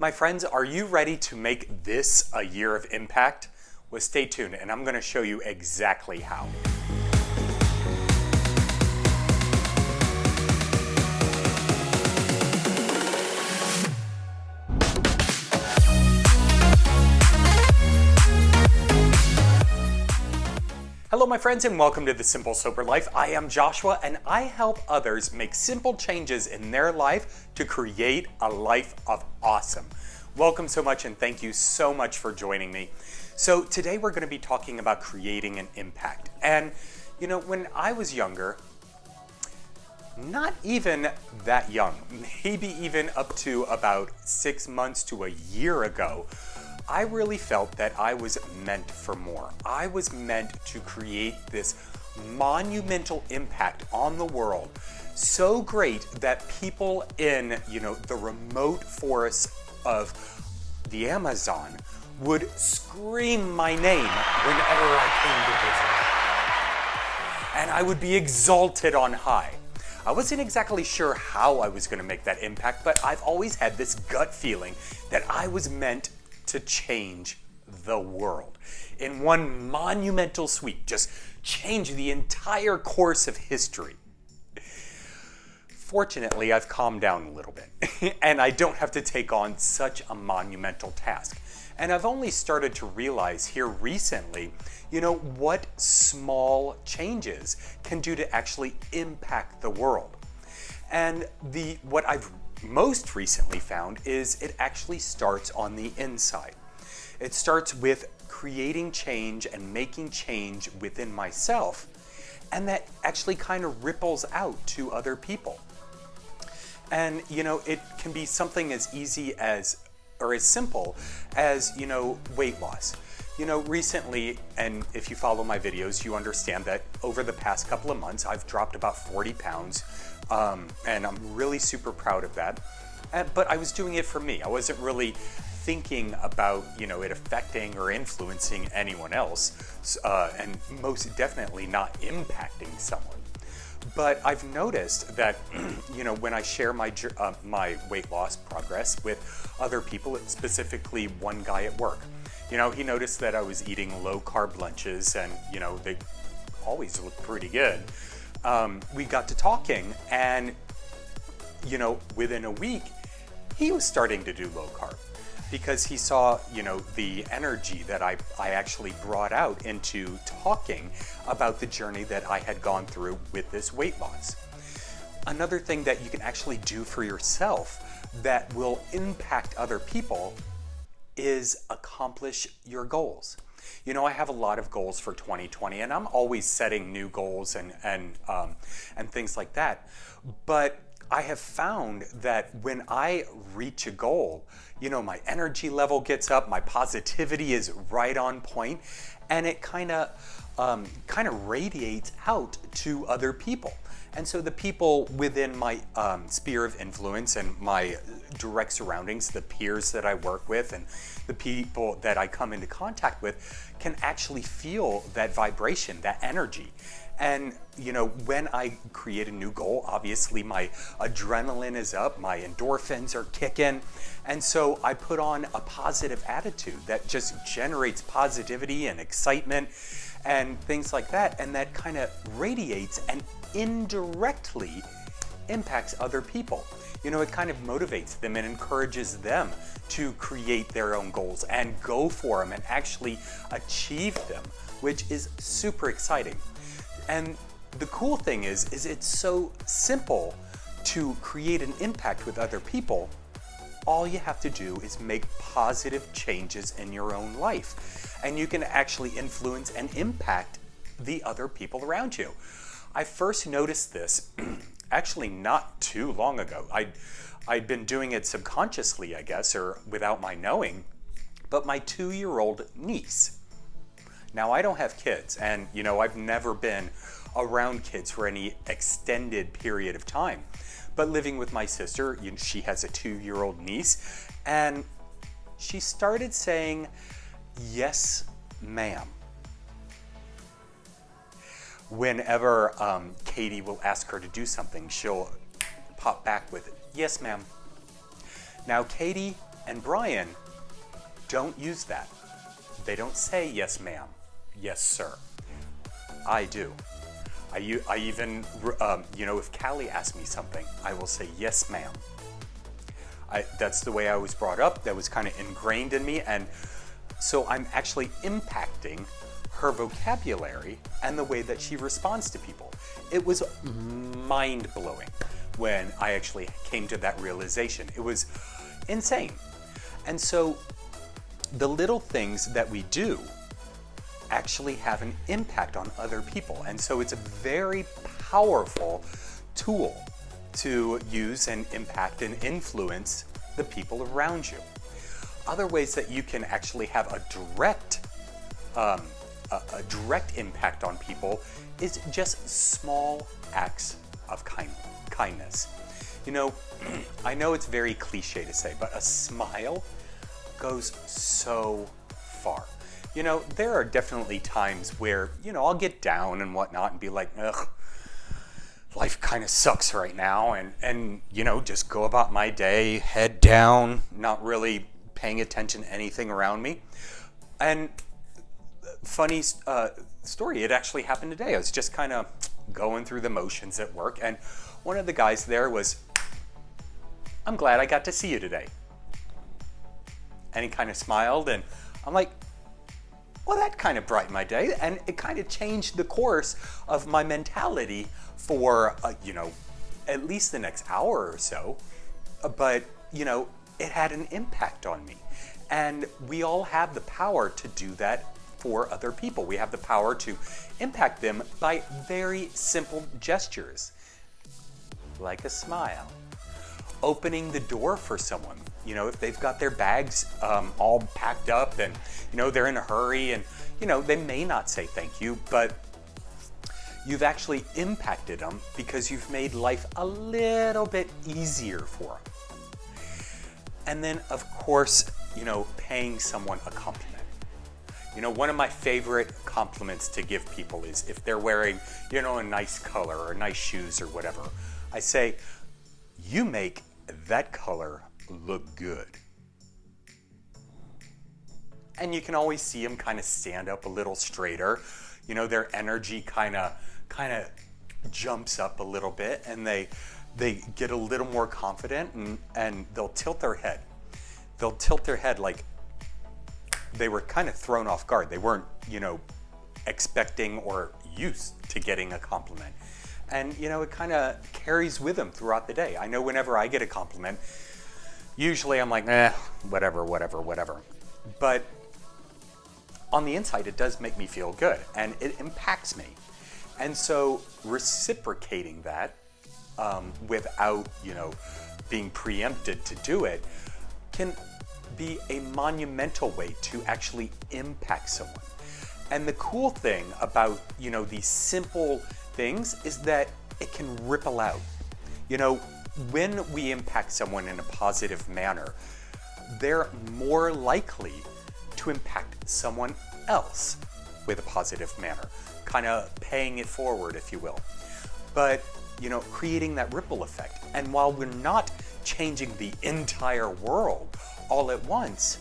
My friends, are you ready to make this a year of impact? Well, stay tuned and I'm going to show you exactly how. Hello my friends and welcome to The Simple Sober Life. I am Joshua and I help others make simple changes in their life to create a life of awesome. Welcome so much and thank you so much for joining me. So today we're going to be talking about creating an impact. And you know, when I was younger, not even that young, maybe even up to about 6 months to a year ago, I really felt that I was meant for more. I was meant to create this monumental impact on the world, so great that people in, the remote forests of the Amazon would scream my name whenever I came to visit. And I would be exalted on high. I wasn't exactly sure how I was going to make that impact, but I've always had this gut feeling that I was meant to change the world in one monumental sweep, just change the entire course of history. Fortunately, I've calmed down a little bit and I don't have to take on such a monumental task. And I've only started to realize here recently, what small changes can do to actually impact the world. And what I've most recently found is it actually starts on the inside. It starts with creating change and making change within myself, and that actually kind of ripples out to other people. And it can be something as easy as, or as simple as, weight loss. Recently, and if you follow my videos, you understand that over the past couple of months, I've dropped about 40 pounds. And I'm really super proud of that. But I was doing it for me. I wasn't really thinking about, it affecting or influencing anyone else, and most definitely not impacting someone. But I've noticed that, when I share my weight loss progress with other people, specifically one guy at work, he noticed that I was eating low carb lunches and, they always look pretty good. We got to talking and, within a week, he was starting to do low carb because he saw, the energy that I actually brought out into talking about the journey that I had gone through with this weight loss. Another thing that you can actually do for yourself that will impact other people is accomplish your goals. I have a lot of goals for 2020 and I'm always setting new goals and things like that. But I have found that when I reach a goal, my energy level gets up, my positivity is right on point, and it kind of radiates out to other people. And so the people within my sphere of influence and my direct surroundings, the peers that I work with and the people that I come into contact with can actually feel that vibration, that energy. And, when I create a new goal, obviously my adrenaline is up, my endorphins are kicking. And so I put on a positive attitude that just generates positivity and excitement and things like that. And that kind of radiates and indirectly impacts other people. It kind of motivates them and encourages them to create their own goals and go for them and actually achieve them, which is super exciting. And the cool thing is it's so simple to create an impact with other people. All you have to do is make positive changes in your own life, and you can actually influence and impact the other people around you. I first noticed this actually not too long ago. I'd been doing it subconsciously, I guess, or without my knowing, but my 2-year-old niece. Now, I don't have kids, and I've never been around kids for any extended period of time. But living with my sister, she has a 2-year-old niece, and she started saying, "Yes, ma'am." Whenever Katie will ask her to do something, she'll pop back with, "Yes, ma'am." Now, Katie And Brian, don't use that. They don't say yes ma'am, yes sir. I do. I even, if Callie asks me something, I will say yes ma'am. That's the way I was brought up. That was kind of ingrained in me. And so I'm actually impacting her vocabulary and the way that she responds to people. It was mind-blowing when I actually came to that realization. It was insane. And so the little things that we do actually have an impact on other people. And so it's a very powerful tool to use and impact and influence the people around you. Other ways that you can actually have a direct impact on people is just small acts of kindness. I know it's very cliche to say, but a smile goes so far. There are definitely times where, I'll get down and whatnot and be like, ugh, life kind of sucks right now, and just go about my day, head down, not really paying attention to anything around me. And funny story, it actually happened today. I was just kind of going through the motions at work, and one of the guys there was, I'm glad I got to see you today. And he kind of smiled, and I'm like, well, that kind of brightened my day, and it kind of changed the course of my mentality for, at least the next hour or so. But, it had an impact on me. And we all have the power to do that for other people. We have the power to impact them by very simple gestures, like a smile. Opening the door for someone, if they've got their bags all packed up and, they're in a hurry and, they may not say thank you, but you've actually impacted them because you've made life a little bit easier for them. And then, of course, paying someone a compliment. One of my favorite compliments to give people is if they're wearing, a nice color or nice shoes or whatever. I say, you make that color look good. And you can always see them kind of stand up a little straighter. Their energy kind of jumps up a little bit, and they get a little more confident, and they'll tilt their head. They'll tilt their head like they were kind of thrown off guard. They weren't, expecting or used to getting a compliment. And, it kind of carries with them throughout the day. I know whenever I get a compliment, usually I'm like, whatever. But on the inside, it does make me feel good, and it impacts me. And so reciprocating that without, being preempted to do it can be a monumental way to actually impact someone. And the cool thing about, these simple things is that it can ripple out. When we impact someone in a positive manner, they're more likely to impact someone else with a positive manner, kind of paying it forward, if you will. But, creating that ripple effect. And while we're not changing the entire world all at once,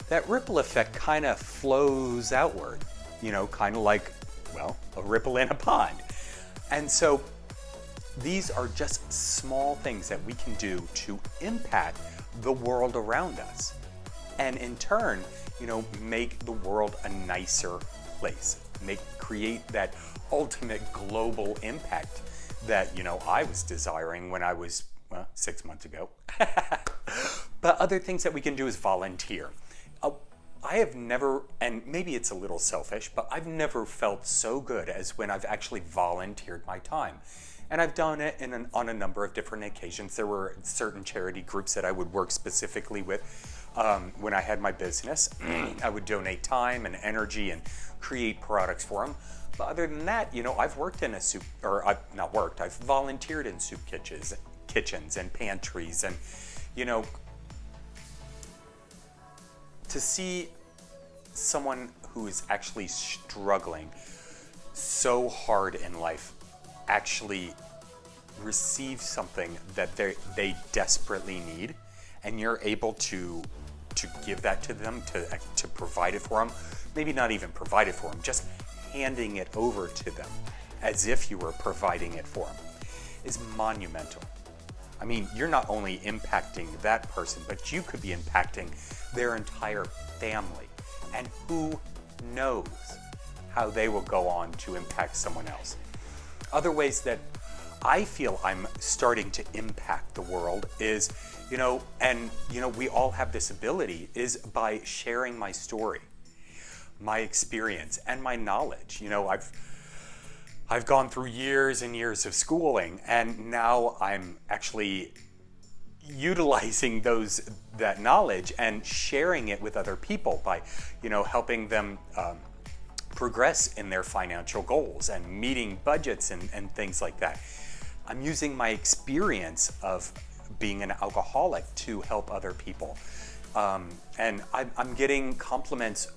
that ripple effect kind of flows outward, kind of like, a ripple in a pond. And so these are just small things that we can do to impact the world around us. And in turn, make the world a nicer place. Create that ultimate global impact that, I was desiring when I was, 6 months ago. But other things that we can do is volunteer. I have never, and maybe it's a little selfish, but I've never felt so good as when I've actually volunteered my time. And I've done it on a number of different occasions. There were certain charity groups that I would work specifically with. When I had my business, I would donate time and energy and create products for them. But other than that, I've worked in I've volunteered in soup kitchens and pantries, and, to see someone who is actually struggling so hard in life actually receive something that they desperately need, and you're able to to give that to them, to provide it for them. Maybe not even provide it for them, just handing it over to them as if you were providing it for them is monumental. I mean, you're not only impacting that person, but you could be impacting their entire family. And who knows how they will go on to impact someone else. Other ways that I feel I'm starting to impact the world is, we all have this ability, is by sharing my story, my experience, and my knowledge. I've gone through years and years of schooling, and now I'm actually utilizing that knowledge and sharing it with other people by, helping them progress in their financial goals and meeting budgets and things like that. I'm using my experience of being an alcoholic to help other people. And I'm getting compliments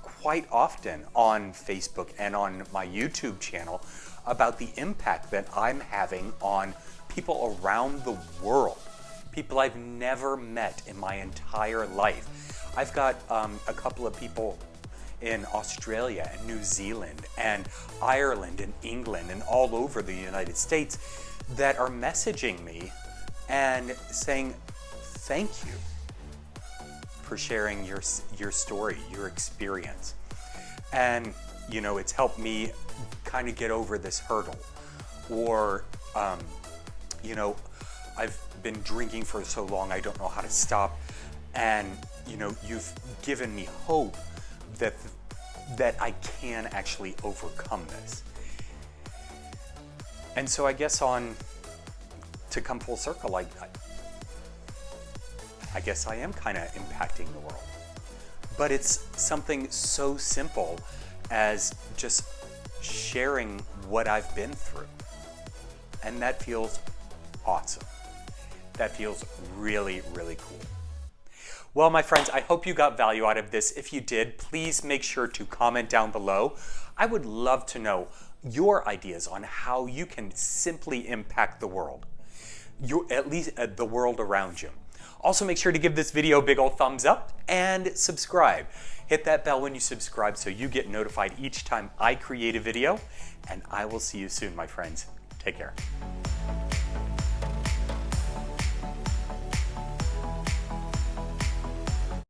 quite often on Facebook and on my YouTube channel about the impact that I'm having on people around the world, people I've never met in my entire life. I've got a couple of people in Australia and New Zealand and Ireland and England and all over the United States that are messaging me and saying thank you for sharing your story, your experience. And, it's helped me kind of get over this hurdle. Or, I've been drinking for so long, I don't know how to stop. And, you've given me hope that I can actually overcome this. And so I guess to come full circle, I guess I am kind of impacting the world. But it's something so simple as just sharing what I've been through. And that feels awesome. That feels really, really cool. Well, my friends, I hope you got value out of this. If you did, please make sure to comment down below. I would love to know your ideas on how you can simply impact the world, at least the world around you. Also, make sure to give this video a big old thumbs up and subscribe. Hit that bell when you subscribe so you get notified each time I create a video. And I will see you soon, my friends. Take care.